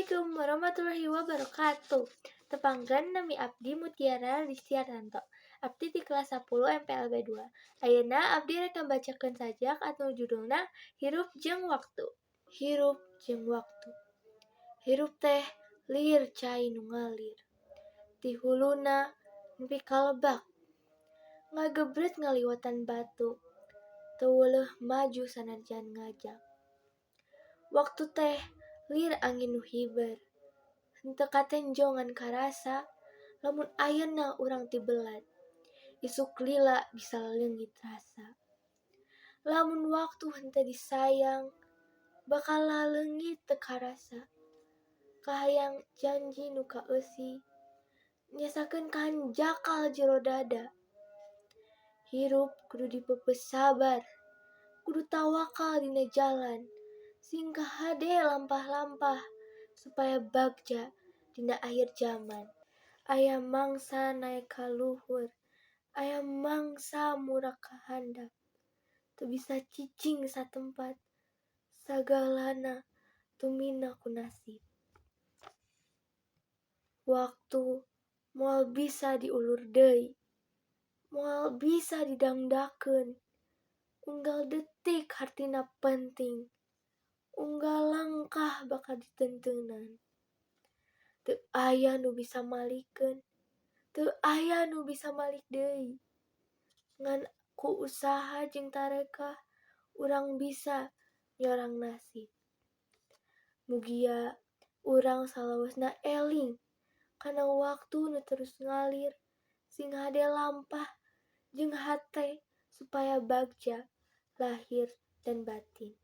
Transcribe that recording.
Assalamualaikum warahmatullahi wabarakatuh. Tepanggan nami abdi Mutiara Listiartanto. Abdi di kelas 10 MPLB 2. Ayeuna abdi rek ngabacakeun sajak anu judulna Hirup jeung Waktu. Hirup jeung waktu. Hirup teh lir cai nu ngalir. Ti huluna nepi ka lebak. Ngagebret ngaliwatan batu. Teu weuleuh maju sanajan ngajak. Waktu teh lir angin nu hiber. Henteu katenjongan karasa, lamun ayeuna urang ti belat. Isuk lila bisa leungit rasa. Lamun waktu henteu disayang, bakal laleungit teu karasa. Kahayang janji nu kaeusi, nyasakeun kahanjakal jero dada. Hirup kudu dipeupeus sabar, kudu tawakal dina jalan. Sing kahade lampah-lampah, supaya bagja dina akhir zaman. Aya mangsa naek ka luhur, aya mangsa murag ka handap. Teu bisa cicing satempat, sagalana tumina ku nasib. Waktu moal bisa diulur deui, moal bisa didangdakeun. Unggal detik hartina penting. Unggal langkah bakal ditenteunan. Teu aya nu bisa malikeun, teu aya nu bisa malik deui. Ngan ku usaha jeung tarekah, urang bisa nyorang nasib. Mugia urang salawasna eling kana waktu nu terus ngalir, sing hade lampah jeung hate supaya bagja lahir dan batin.